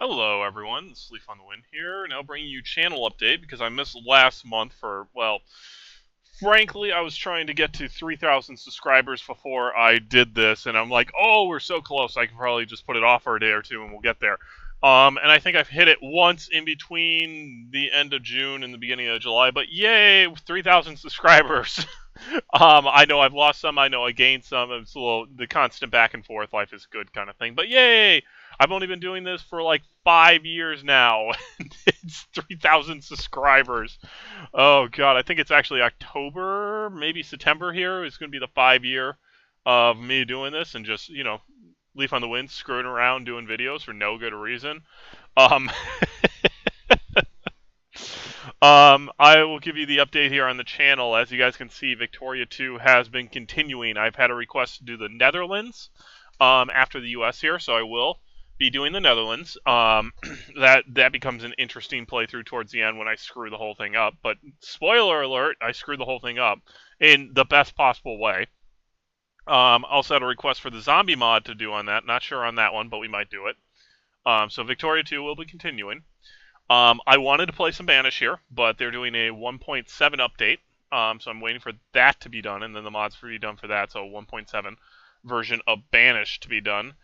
Hello everyone, this is Leaf on the Wind here, now bringing you channel update because I missed last month for, well, frankly, I was trying to get to 3,000 subscribers before I did this, and I'm like, oh, we're so close, I can probably just put it off for a day or two and we'll get there. And I think I've hit it once in between the end of June and the beginning of July, but yay, 3,000 subscribers! I know I've lost some, I know I gained some, it's a little, the constant back and forth, life is good kind of thing, but yay! I've only been doing this for like 5 years now. It's 3,000 subscribers. Oh god, I think it's actually October, maybe September here. It's going to be the 5 year of me doing this and just, you know, Leaf on the Wind, screwing around doing videos for no good reason. Um, I will give you the update here on the channel. As you guys can see, Victoria 2 has been continuing. I've had a request to do the Netherlands after the US here, so I will be doing the Netherlands. That becomes an interesting playthrough towards the end when I screw the whole thing up. But spoiler alert, I screwed the whole thing up in the best possible way. Also had a request for the zombie mod to do on that. Not sure on that one, but we might do it. So Victoria 2 will be continuing. I wanted to play some Banish here, but they're doing a 1.7 update. So I'm waiting for that to be done, and then the mods to be done for that. So 1.7 version of Banish to be done.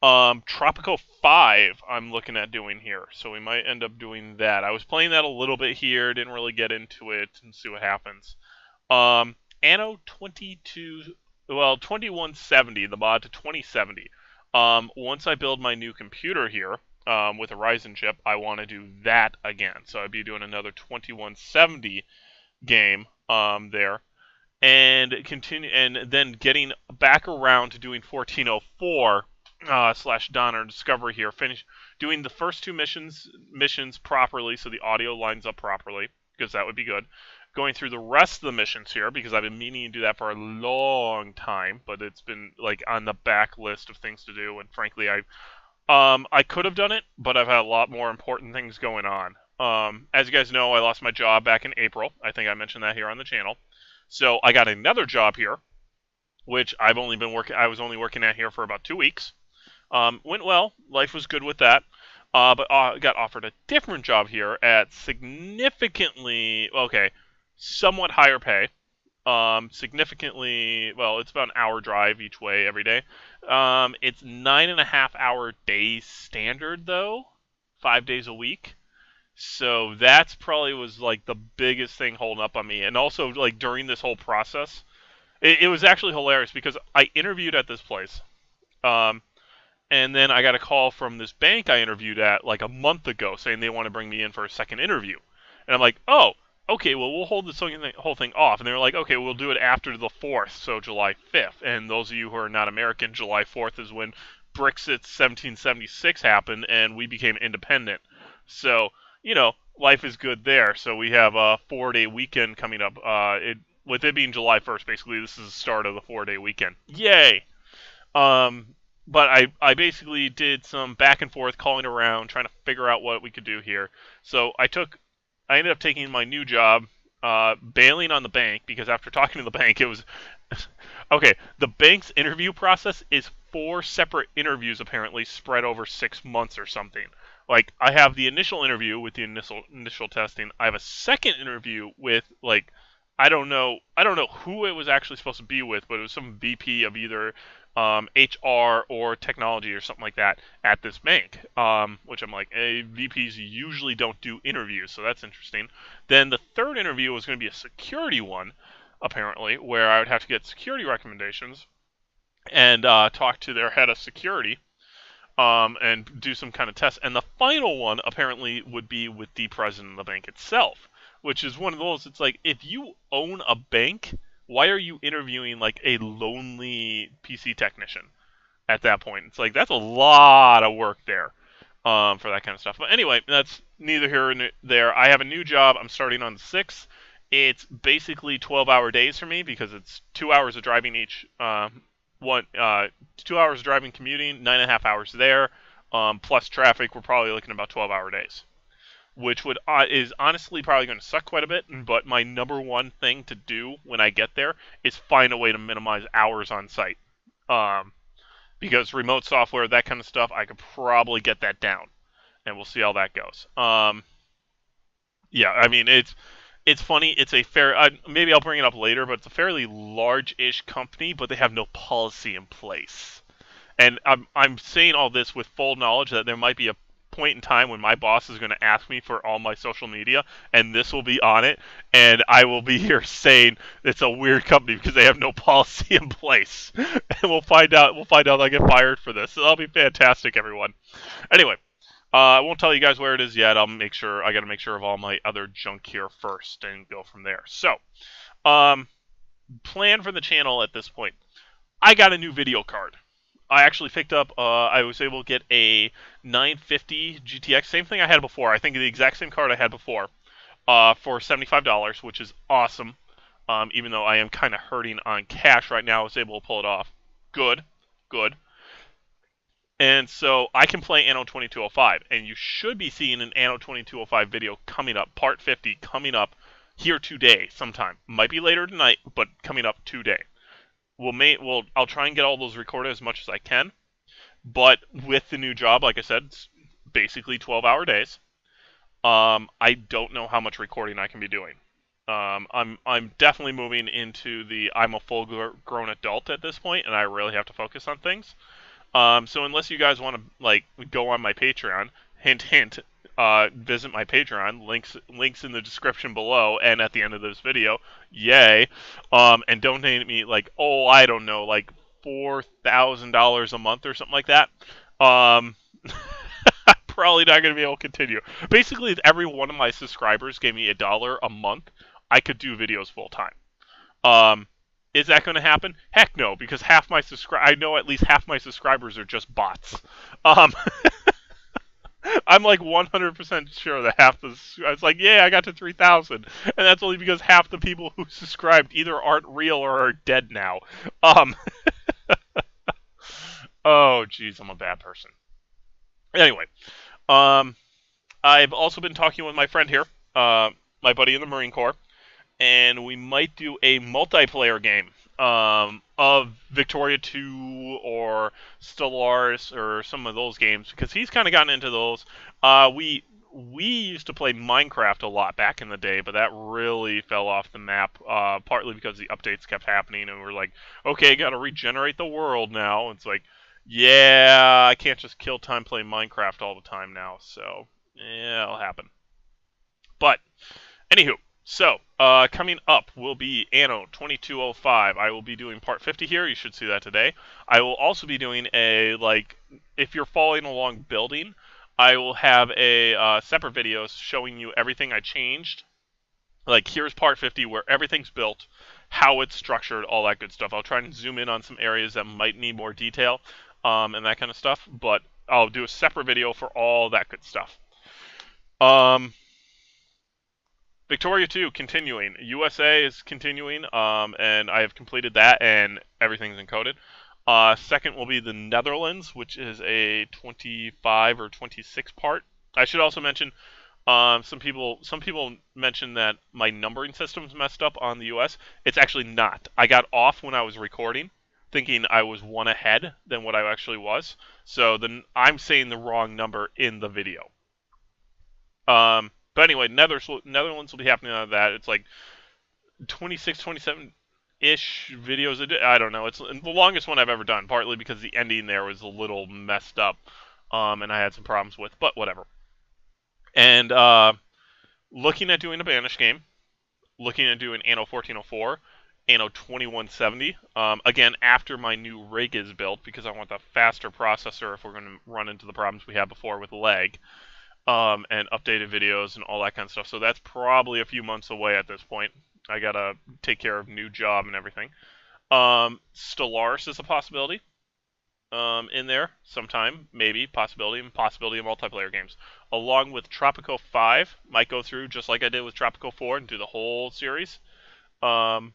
Tropico 5 I'm looking at doing here, so we might end up doing that. I was playing that a little bit here, didn't really get into it, and see what happens. Anno 2170, the mod to 2070. Once I build my new computer here, with a Ryzen chip, I want to do that again. So I'd be doing another 2170 game, there. And continue, and then getting back around to doing 1404, / Donner Discovery here, finish doing the first two missions properly so the audio lines up properly, because that would be good. Going through the rest of the missions here, because I've been meaning to do that for a long time, but it's been like on the back list of things to do, and frankly I could have done it, but I've had a lot more important things going on. As you guys know, I lost my job back in April. I think I mentioned that here on the channel. So I got another job here, which I was only working at here for about 2 weeks. Went well. Life was good with that. But got offered a different job here at somewhat higher pay. Significantly, well, it's about an hour drive each way every day. It's 9.5-hour days standard, though. 5 days a week. So that's probably was like the biggest thing holding up on me. And also, like, during this whole process, it was actually hilarious because I interviewed at this place. And then I got a call from this bank I interviewed at like a month ago saying they want to bring me in for a second interview. And I'm like, oh, okay, well, we'll hold this whole thing off. And they were like, okay, we'll do it after the 4th, so July 5th. And those of you who are not American, July 4th is when Brexit 1776 happened and we became independent. So, you know, life is good there. So we have a 4-day weekend coming up. With it being July 1st, basically, this is the start of the 4-day weekend. Yay! But I basically did some back and forth calling around, trying to figure out what we could do here. So I ended up taking my new job, bailing on the bank, because after talking to the bank, it was... okay, the bank's interview process is 4 separate interviews, apparently, spread over 6 months or something. Like, I have the initial interview with the initial testing. I have a second interview with, like, I don't know who it was actually supposed to be with, but it was some VP of either HR or technology or something like that at this bank, which I'm like, VPs usually don't do interviews, so that's interesting. Then the third interview was going to be a security one, apparently, where I would have to get security recommendations and talk to their head of security and do some kind of test. And the final one, apparently, would be with the president of the bank itself, which is one of those, it's like, if you own a bank, why are you interviewing like a lonely PC technician at that point? It's like, that's a lot of work there for that kind of stuff. But anyway, that's neither here nor there. I have a new job. I'm starting on the 6th. It's basically 12-hour days for me because it's 2 hours of driving each. 2 hours of driving, commuting, 9.5 hours there. plus traffic, we're probably looking at about 12-hour days, which is honestly probably going to suck quite a bit. But my number one thing to do when I get there is find a way to minimize hours on site, because remote software, that kind of stuff, I could probably get that down, and we'll see how that goes. Yeah, I mean it's funny. It's a fair. Maybe I'll bring it up later, but it's a fairly large-ish company, but they have no policy in place. And I'm saying all this with full knowledge that there might be a point in time when my boss is going to ask me for all my social media, and this will be on it, and I will be here saying it's a weird company because they have no policy in place. And we'll find out. We'll find out I get fired for this. So that'll be fantastic, everyone. Anyway. I won't tell you guys where it is yet. I got to make sure of all my other junk here first and go from there. So, plan for the channel at this point. I got a new video card. I actually picked up, I was able to get a 950 GTX, same thing I had before. I think the exact same card I had before, for $75, which is awesome. Even though I am kind of hurting on cash right now, I was able to pull it off. Good. And so I can play Anno 2205, and you should be seeing an Anno 2205 video coming up, part 50, coming up here today sometime. Might be later tonight, but coming up today. I'll try and get all those recorded as much as I can, but with the new job, like I said, it's basically 12-hour days. I don't know how much recording I can be doing. I'm definitely moving into I'm a full-grown adult at this point, and I really have to focus on things. So unless you guys want to go on my Patreon, hint, visit my Patreon. Links in the description below and at the end of this video. Yay! And donate me I don't know, $4,000 a month or something like that. I'm probably not going to be able to continue. Basically, if every one of my subscribers gave me $1 a month, I could do videos full time. Is that going to happen? Heck no, because I know at least half my subscribers are just bots. I'm 100% sure that it's I got to 3,000, and that's only because half the people who subscribed either aren't real or are dead now. Oh jeez, I'm a bad person. Anyway, I've also been talking with my friend here, my buddy in the Marine Corps, and we might do a multiplayer game of Victoria 2 or Stellaris or some of those games, because he's kind of gotten into those. We used to play Minecraft a lot back in the day, but that really fell off the map, partly because the updates kept happening, and we're like, okay, gotta regenerate the world now. It's like, yeah, I can't just kill time playing Minecraft all the time now, so yeah, it'll happen. But, anywho, so, coming up will be Anno 2205. I will be doing part 50 here. You should see that today. I will also be doing if you're following along building, I will have a separate video showing you everything I changed. Here's part 50 where everything's built, how it's structured, all that good stuff. I'll try and zoom in on some areas that might need more detail, and that kind of stuff. But I'll do a separate video for all that good stuff. Victoria 2 continuing. USA is continuing, and I have completed that, and everything's encoded. Second will be the Netherlands, which is a 25 or 26 part. I should also mention, some people mentioned that my numbering system's messed up on the US. It's actually not. I got off when I was recording, thinking I was one ahead than what I actually was. So then I'm saying the wrong number in the video. But anyway, Netherlands will be happening on that. It's 26, 27-ish videos a day. I don't know. It's the longest one I've ever done, partly because the ending there was a little messed up, and I had some problems with, but whatever. And looking at doing a Banished game, looking at doing Anno 1404, Anno 2170, again, after my new rig is built, because I want the faster processor if we're going to run into the problems we had before with lag. And updated videos and all that kind of stuff. So that's probably a few months away at this point. I gotta take care of new job and everything. Stellaris is a possibility. In there sometime, maybe, possibility of multiplayer games. Along with Tropico 5, might go through just like I did with Tropico 4 and do the whole series. And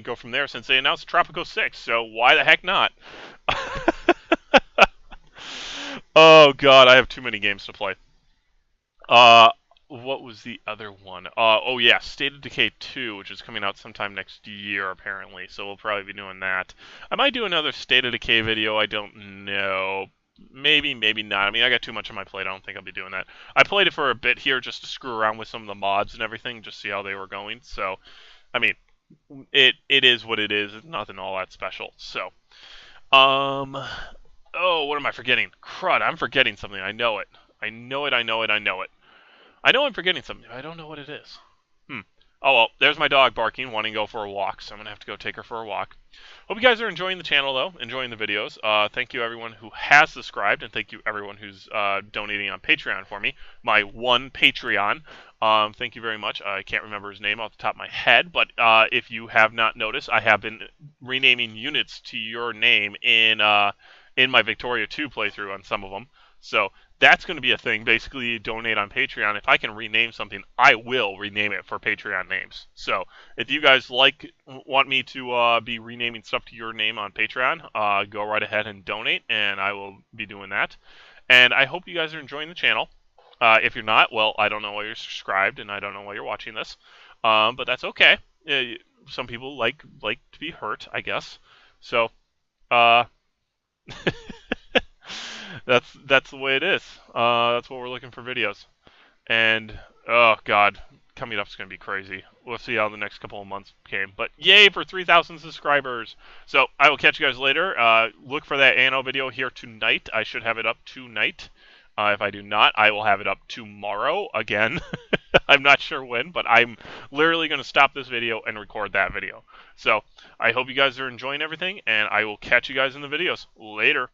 go from there, since they announced Tropico 6, so why the heck not? Oh god, I have too many games to play. Uh, what was the other one? Oh yeah, State of Decay 2, which is coming out sometime next year apparently. So we'll probably be doing that. I might do another State of Decay video. I don't know. Maybe, maybe not. I mean, I got too much on my plate. I don't think I'll be doing that. I played it for a bit here just to screw around with some of the mods and everything, just see how they were going. So, I mean, it is what it is. It's nothing all that special. So, um, oh, what am I forgetting? Crud, I'm forgetting something. I know it. I know it. I know it. I know it. I know I'm forgetting something. I don't know what it is. Hmm. Oh well, there's my dog barking, wanting to go for a walk, so I'm gonna have to go take her for a walk. Hope you guys are enjoying the channel though, enjoying the videos. Thank you everyone who has subscribed, and thank you everyone who's donating on Patreon for me. My one Patreon. Thank you very much. I can't remember his name off the top of my head, but if you have not noticed, I have been renaming units to your name in my Victoria 2 playthrough on some of them. So that's going to be a thing. Basically, you donate on Patreon. If I can rename something, I will rename it for Patreon names. So if you guys want me to be renaming stuff to your name on Patreon, go right ahead and donate, and I will be doing that. And I hope you guys are enjoying the channel. If you're not, well, I don't know why you're subscribed, and I don't know why you're watching this. But that's okay. Some people like to be hurt, I guess. So, uh, that's the way it is. That's what we're looking for videos. And oh god, coming up is gonna be crazy. We'll see how the next couple of months came. But yay for 3,000 subscribers! So I will catch you guys later. Look for that Anno video here tonight. I should have it up tonight. If I do not, I will have it up tomorrow again. I'm not sure when, but I'm literally going to stop this video and record that video. So I hope you guys are enjoying everything, and I will catch you guys in the videos. Later.